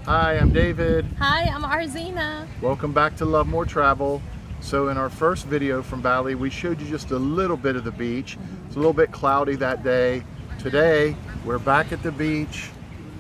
Hi, I'm David. Hi, I'm Arzina. Welcome back to Love More Travel. So in our first video from Bali, we showed you just a little bit of the beach. It's a little bit cloudy that day. Today, we're back at the beach,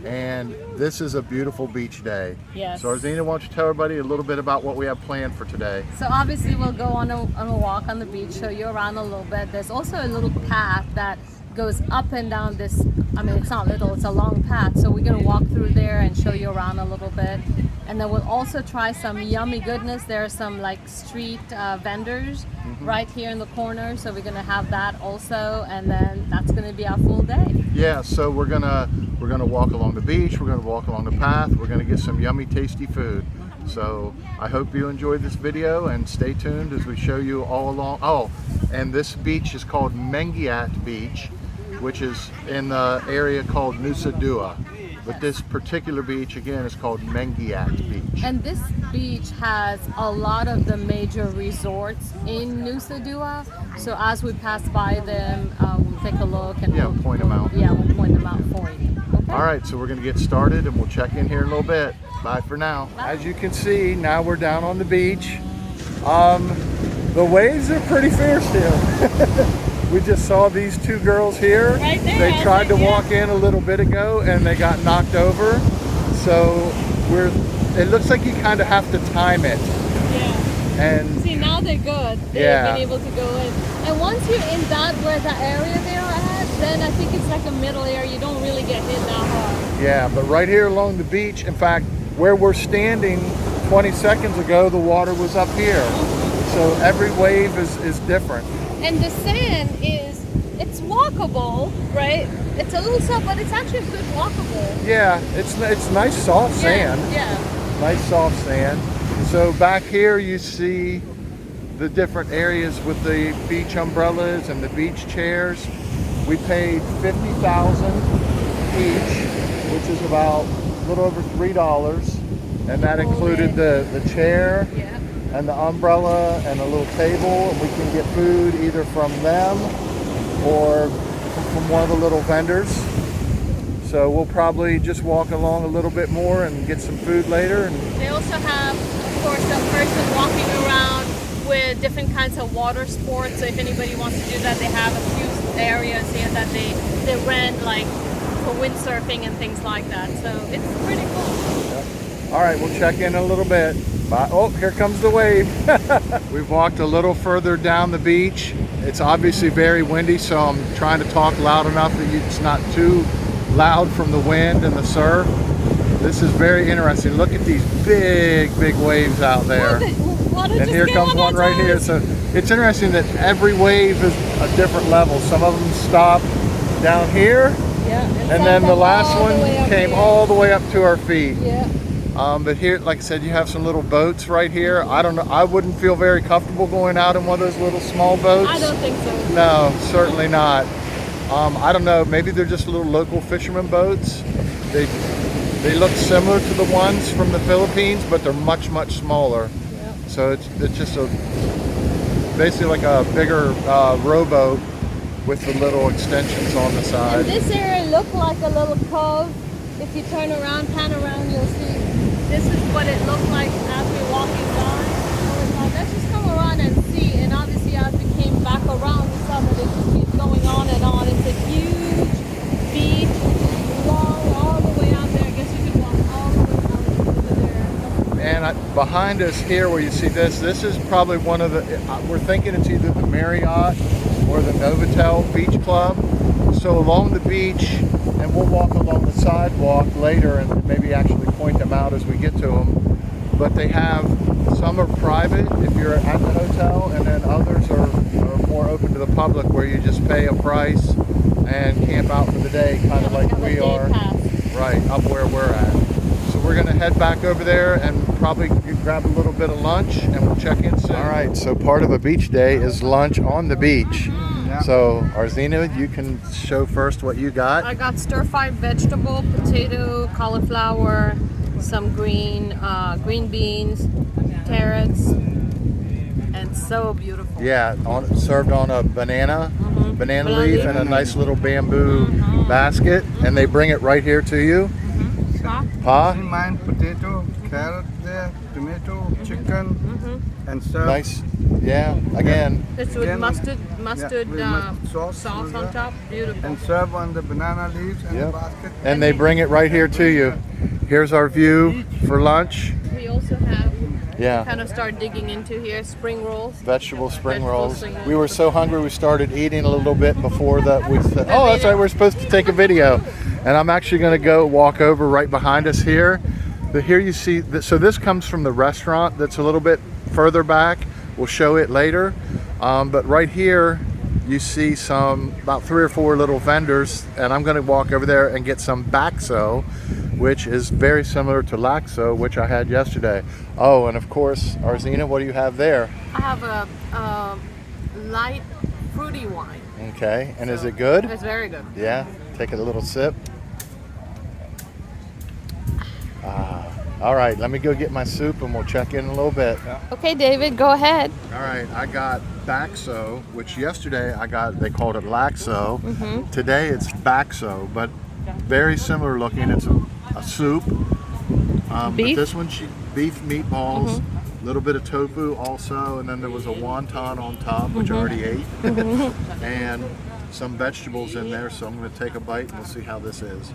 and this is a beautiful beach day. Yes. So Arzina, why don't you tell everybody a little bit about what we have planned for today? So obviously we'll go on a walk on the beach, show you around a little bit. There's also a little path that goes up and down this, I mean it's not little, it's a long path. So we're gonna walk through there and show you around a little bit. And then we'll also try some yummy goodness. There are some like street vendors right here in the corner. So we're gonna have that also, and then that's gonna be our full day. Yeah, so we're gonna walk along the beach, we're gonna walk along the path, we're gonna get some yummy tasty food. So I hope you enjoyed this video and stay tuned as we show you all along. Oh, and this beach is called Mengiat Beach, which is in the area called Nusa Dua. But this particular beach, again, is called Mengiat Beach. And this beach has a lot of the major resorts in Nusa Dua. So as we pass by them, we'll take a look and Yeah, point them out. Yeah, we'll point them out for you. Okay? All right, so we're gonna get started and we'll check in here in a little bit. Bye for now. Bye. As you can see, now we're down on the beach. The waves are pretty fierce here. We just saw these two girls here. Right there, They tried to yeah. walk in a little bit ago and they got knocked over. So it looks like you kind of have to time it. Yeah. And See, now they're good. They've Yeah. been able to go in. And once you're in where that area they are at, then I think it's like a middle area. You don't really get hit that hard. yeah, but right here along the beach, in fact, where we're standing 20 seconds ago, the water was up here. So every wave is different. And the sand it's walkable, right? It's a little soft, but it's actually good walkable. Yeah, it's nice soft sand. Yeah. Nice soft sand. So back here you see the different areas with the beach umbrellas and the beach chairs. We paid $50,000 each, which is about a little over $3, and that included the chair and the umbrella and a little table, and we can get food either from them or from one of the little vendors. So we'll probably just walk along a little bit more and get some food later. And They also have, of course, a person walking around with different kinds of water sports. So if anybody wants to do that, they have a few areas here that they rent, like for windsurfing and things like that. So it's pretty cool. all right, we'll check in a little bit. Bye. Oh, here comes the wave. We've walked a little further down the beach. It's obviously very windy, so I'm trying to talk loud enough that it's not too loud from the wind and the surf. This is very interesting. Look at these big waves out there. And here comes one right here. So it's interesting that every wave is a different level. Some of them stop down here, and then the last one came all the way up to our feet. Yeah. But here, like I said, you have some little boats right here. I don't know, I wouldn't feel very comfortable going out in one of those little small boats. I don't think so. No, certainly not. I don't know, maybe they're just little local fisherman boats. They look similar to the ones from the Philippines, but they're much smaller. Yeah. So it's just basically like a bigger rowboat with the little extensions on the side. And this area looked like a little cove. If you turn around, pan around, you'll see this is what it looked like as we were walking by. So we thought, let's just come around and see. And obviously as we came back around, we saw that it just keeps going on and on. It's a huge beach, long all the way out there. I guess you could walk all the way out over there. And behind us here where you see this is probably one of the, we're thinking it's either the Marriott or the Novotel Beach Club. So along the beach, and we'll walk along the sidewalk later and maybe actually point them out as we get to them. But they have, some are private if you're at the hotel, and then others are more open to the public where you just pay a price and camp out for the day, kind of like we are. Right, up where we're at. So we're gonna head back over there and probably grab a little bit of lunch and we'll check in soon. All right, so part of a beach day is lunch on the beach. So Arzina, you can show first what you got. I got stir-fried vegetable, potato, cauliflower, some green beans, carrots, and so beautiful. Yeah, served on a banana leaf and a nice little bamboo basket, and they bring it right here to you. Huh? Mine potato, carrot there, tomato, chicken, and serve. Nice. Yeah, again. It's with Again, mustard with mustard sauce on top. Beautiful. and serve on the banana leaves and the Yep. basket. And they bring it right here to you. Here's our view for lunch. We also have Yeah. kind of start digging into here spring rolls. Vegetable spring Vegetable rolls. spring rolls. We were so hungry we started eating a little bit before that. We said, oh, that's right, we're supposed to take a video. And I'm actually going to go walk over right behind us here. Here you see, so this comes from the restaurant that's a little bit further back. We'll show it later. But right here, you see about 3 or 4 little vendors, and I'm going to walk over there and get some bakso, which is very similar to lakso, which I had yesterday. Oh, and of course, Arzina, what do you have there? I have a light fruity wine. Okay, and is it good? It's very good. Yeah, take a little sip. All right, let me go get my soup and we'll check in a little bit. Okay, David, go ahead. All right, I got bakso, which yesterday they called it lakso. Today it's bakso, but very similar looking. It's a soup. But Beef? this one, beef meatballs, a little bit of tofu also, and then there was a wonton on top, which I already ate, and some vegetables in there. So I'm going to take a bite and we'll see how this is.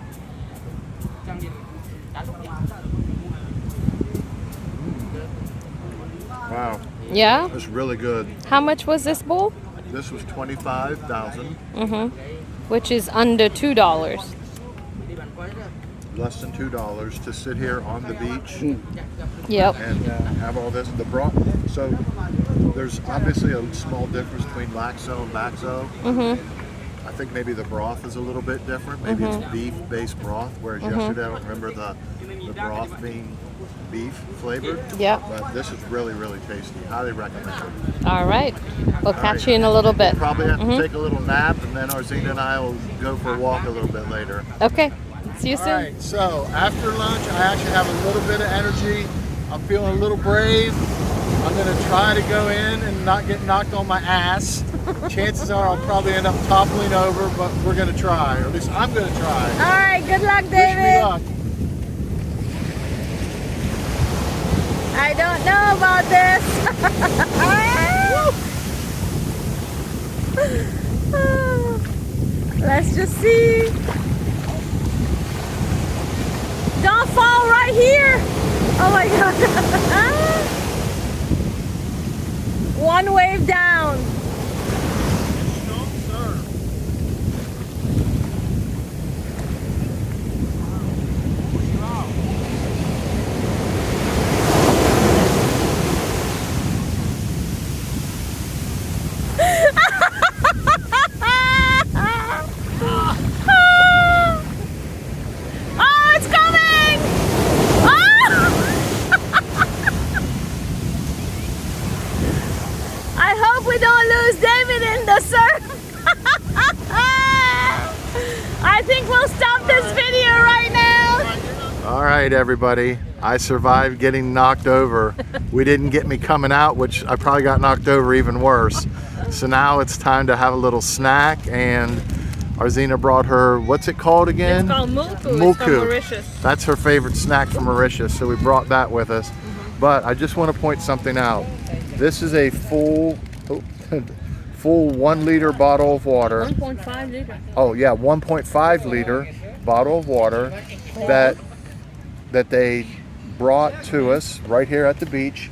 Wow, Yeah? it's really good. How much was this bowl? This was 25,000, Which is under $2. less than $2 to sit here on the beach Yep. and have all this. The broth. So there's obviously a small difference between lakso and bakso. I think maybe the broth is a little bit different. Maybe it's beef-based broth, whereas yesterday I don't remember the broth being beef flavored. Yep. But this is really, really tasty. Highly recommend it. All right. We'll catch right. you in a little bit. Probably have to take a little nap, and then Arzina and I will go for a walk a little bit later. Okay. See you soon. All right, so after lunch, I actually have a little bit of energy. I'm feeling a little brave. I'm gonna try to go in and not get knocked on my ass. Chances are I'll probably end up toppling over, but we're gonna try, or at least I'm gonna try. All right. Good luck, Wish me David. luck. I don't know about this. Let's just see. Don't fall right here. Oh my God. One wave down. Oh, it's coming! Oh! I hope we don't lose David in the surf. I think we'll stop this video right now. All right, everybody. I survived getting knocked over. We didn't get me coming out, which I probably got knocked over even worse. So now it's time to have a little snack, and Arzina brought her, what's it called again? It's called mulku. It's Mulku. from Mauritius. That's her favorite snack from Mauritius, so we brought that with us. But I just want to point something out. This is a full 1 liter bottle of water. 1.5 liter. Oh yeah, 1.5 liter bottle of water that they brought to us right here at the beach.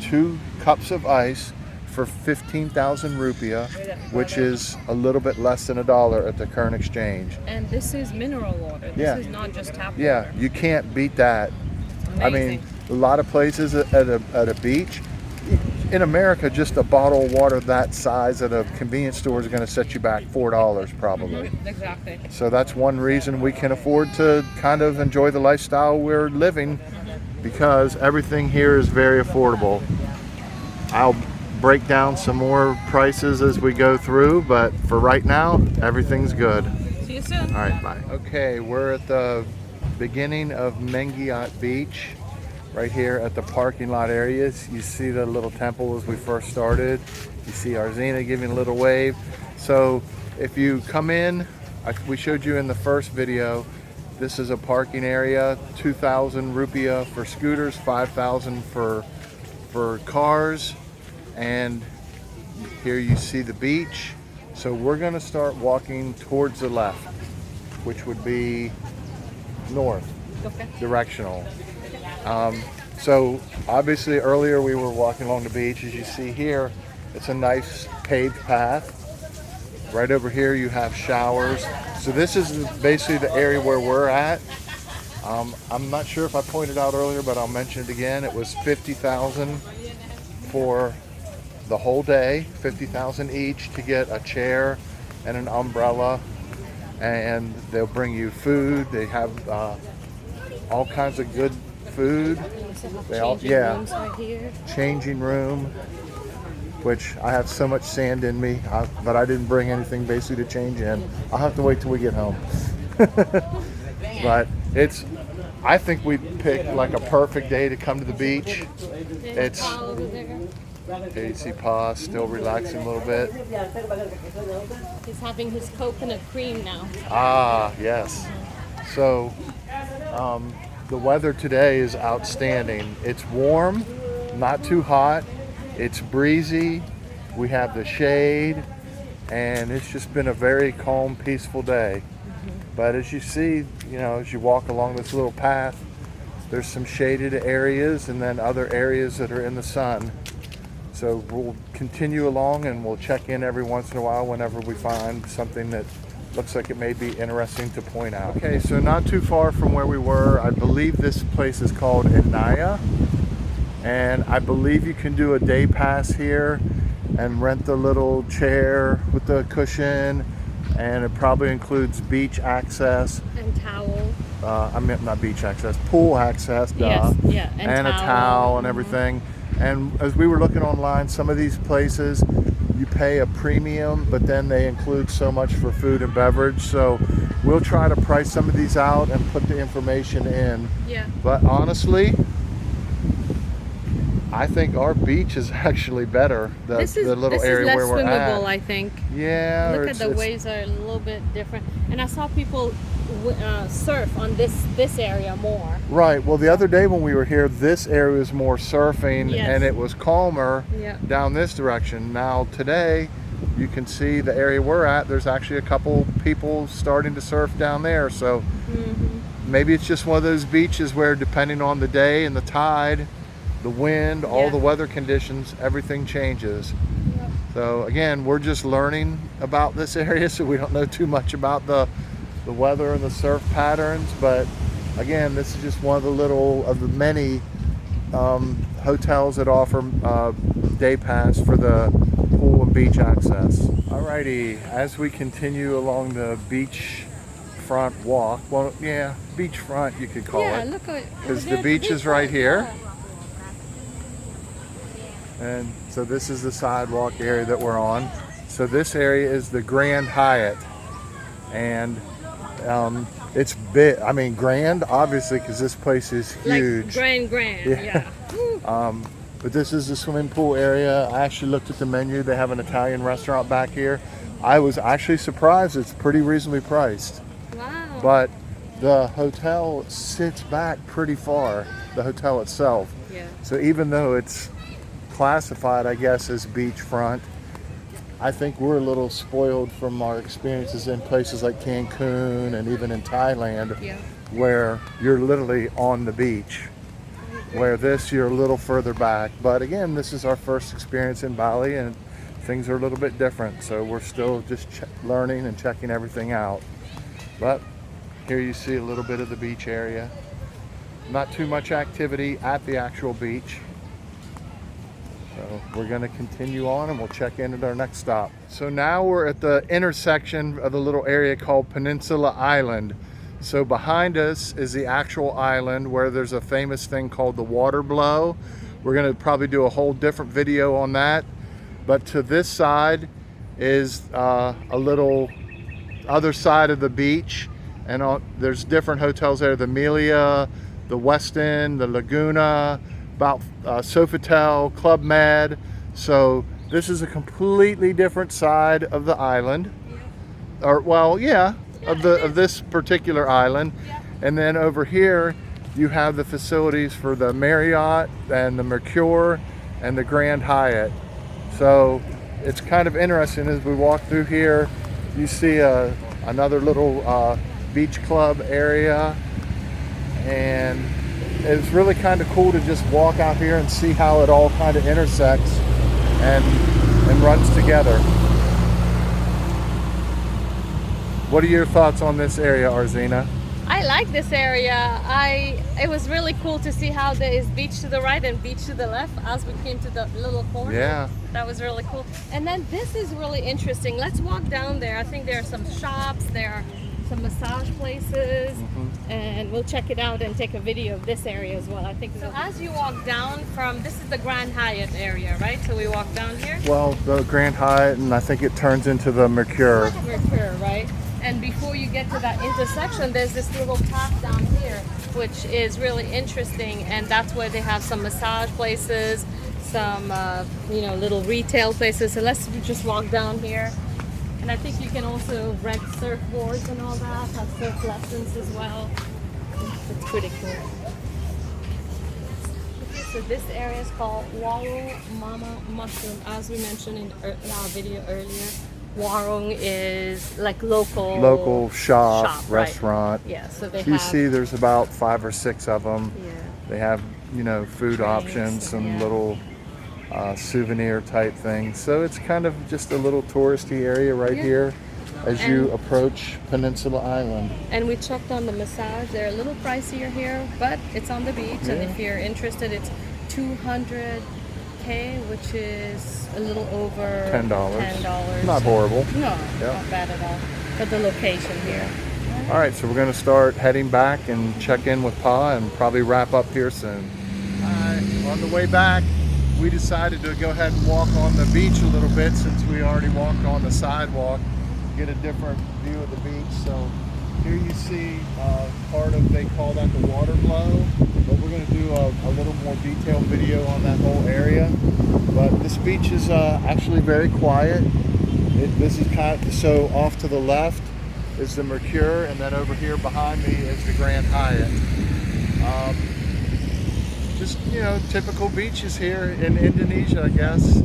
2 cups of ice for 15,000 rupiah, which is a little bit less than $1 at the current exchange. And this is mineral water. This Yeah. is not just tap water. Yeah, you can't beat that. I mean, a lot of places at a beach, in America, just a bottle of water that size at a convenience store is going to set you back $4 probably. Exactly. So that's one reason we can afford to kind of enjoy the lifestyle we're living, because everything here is very affordable. I'll break down some more prices as we go through, but for right now, everything's good. See you soon. All right, bye. Okay, we're at the beginning of Mengiat Beach, right here at the parking lot areas. You see the little temple as we first started. You see Arzina giving a little wave. So if you come in, we showed you in the first video, This is a parking area, 2,000 rupiah for scooters, 5,000 for cars. And here you see the beach. So we're gonna start walking towards the left, which would be north, Okay. directional. So obviously earlier we were walking along the beach. As you see here, it's a nice paved path. Right over here you have showers. So this is basically the area where we're at. I'm not sure if I pointed out earlier, but I'll mention it again. It was 50,000 for the whole day, 50,000 each to get a chair and an umbrella. And they'll bring you food. They have all kinds of good food. They all, yeah, Rooms right here. changing room, which I have so much sand in me, but I didn't bring anything basically to change in. I'll have to wait till we get home. But I think we picked like a perfect day to come to the beach. It's, Paul over there. you see Pa still relaxing a little bit. He's having his coconut cream now. Ah, yes. So, the weather today is outstanding. It's warm, not too hot. It's breezy. We have the shade, and it's just been a very calm, peaceful day. But as you see, as you walk along this little path, there's some shaded areas and then other areas that are in the sun. So we'll continue along and we'll check in every once in a while whenever we find something that looks like it may be interesting to point out. Okay, so not too far from where we were, I believe this place is called Inaya. And I believe you can do a day pass here and rent the little chair with the cushion, and it probably includes beach access. And towel. I meant not beach access, pool access, duh. Yes, yeah, and a towel. towel and everything. And as we were looking online, some of these places you pay a premium, but then they include so much for food and beverage. So we'll try to price some of these out and put the information in. Yeah. But honestly, I think our beach is actually better. The little area where we're at. Swimmable, I think. Yeah. Look at the waves are a little bit different, and I saw people surf on this area more. Right. Well, the other day when we were here, this area was more surfing, Yes. and it was calmer Yeah. down this direction. Now today, you can see the area we're at. There's actually a couple people starting to surf down there. So maybe it's just one of those beaches where, depending on the day and the tide, the wind, all Yeah. the weather conditions, everything changes. Yep. So again, we're just learning about this area, so we don't know too much about the weather and the surf patterns. But again, this is just one of the many hotels that offer day pass for the pool and beach access. Alrighty, as we continue along the beach front walk, well, yeah, beach front you could call Yeah, it, look at because the beach is right here. And so this is the sidewalk area that we're on. So this area is the Grand Hyatt, and it's big. I mean, grand, obviously, because this place is huge. Like grand, yeah. But this is the swimming pool area. I actually looked at the menu. They have an Italian restaurant back here. I was actually surprised. It's pretty reasonably priced. Wow. But the hotel sits back pretty far, the hotel itself. Yeah. So even though it's classified, I guess, as beachfront, I think we're a little spoiled from our experiences in places like Cancun and even in Thailand, Yeah. where you're literally on the beach. Where this, you're a little further back. But again, this is our first experience in Bali, and things are a little bit different. So we're still just learning and checking everything out. But here you see a little bit of the beach area. Not too much activity at the actual beach. So we're going to continue on, and we'll check in at our next stop. So now we're at the intersection of the little area called Peninsula Island. So behind us is the actual island, where there's a famous thing called the water blow. We're going to probably do a whole different video on that. But to this side is a little other side of the beach, and there's different hotels there: the Melia, the Westin, the Laguna, about Sofitel, Club Med. So this is a completely different side of the island, or well, yeah, of this particular island. And then over here, you have the facilities for the Marriott and the Mercure and the Grand Hyatt. So it's kind of interesting as we walk through here, you see another little beach club area, and it's really kind of cool to just walk out here and see how it all kind of intersects and runs together. What are your thoughts on this area, Arzina? I like this area. It was really cool to see how there is beach to the right and beach to the left as we came to the little corner. Yeah. That was really cool. And then this is really interesting. Let's walk down there. I think there are some shops, there are some massage places, and we'll check it out and take a video of this area as well. I think so. As you walk down from, this is the Grand Hyatt area, right? So we walk down here. Well, the Grand Hyatt, and I think it turns into the Mercure. Mercure, right? And before you get to that intersection, there's this little path down here, which is really interesting, and that's where they have some massage places, some little retail places. So let's just walk down here. And I think you can also rent surfboards and all that, have surf lessons as well. It's pretty cool. Okay, so this area is called Warung Mama Mushroom, as we mentioned in our video earlier. Warung is like local shop, right? restaurant. Yeah, so they You have. see there's about 5 or 6 of them. Yeah. They have, food Drinks, options, some yeah. little souvenir type things. So it's kind of just a little touristy area right here as you And- approach Peninsula Island. And we checked on the massage. They're a little pricier here, but it's on the beach. And Yeah. if you're interested, it's $200K, which is a little over $10. $10. Not horrible. No, Yeah. not bad at all. For the location here. All right, so we're going to start heading back and check in with Pa and probably wrap up here soon. All right, on the way back, we decided to go ahead and walk on the beach a little bit since we already walked on the sidewalk, get a different view of the beach. So here you see part of, they call that the water glow, but we're going to do a little more detailed video on that whole area. But this beach is actually very quiet. This is kind of, so off to the left is the Mercure, and then over here behind me is the Grand Hyatt. Just, typical beaches here in Indonesia, I guess.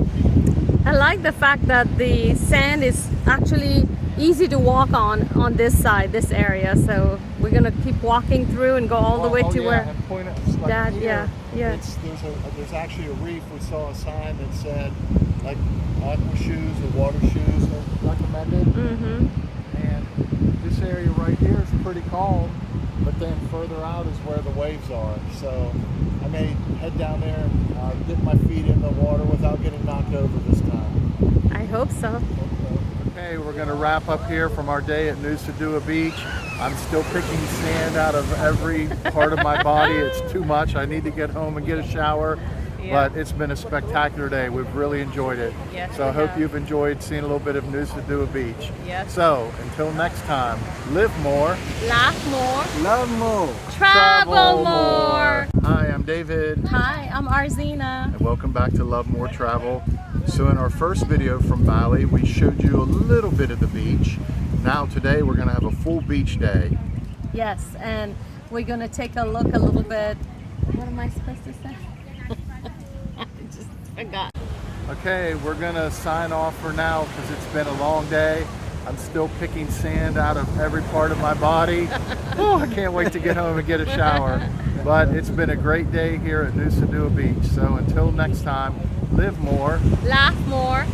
I like the fact that the sand is actually easy to walk on this side, this area. So we're gonna keep walking through and go all the way to where. And point out, like that, here, yeah. There's actually a reef. We saw a sign that said like aqua shoes or water shoes are recommended. And this area right here is pretty calm, but then further out is where the waves are. So I may head down there and dip my feet in the water without getting knocked over this time. I hope so. Okay, we're going to wrap up here from our day at Nusa Dua Beach. I'm still picking sand out of every part of my body. It's too much. I need to get home and get a shower. Yeah. But it's been a spectacular day. We've really enjoyed it. Yes, so I we hope have. you've enjoyed seeing a little bit of Nusa Dua Beach. Yes. So until next time, live more, Laugh more, Love more. travel more. Hi, I'm David. Hi, I'm Arzina. And welcome back to Love More Travel. So in our first video from Bali, we showed you a little bit of the beach. Now today we're going to have a full beach day. Yes, and we're gonna take a look a little bit. What am I supposed to say? I just forgot. Okay, we're going to sign off for now because it's been a long day. I'm still picking sand out of every part of my body. Oh, I can't wait to get home and get a shower. But it's been a great day here at Nusa Dua Beach. So until next time, live more, Laugh more,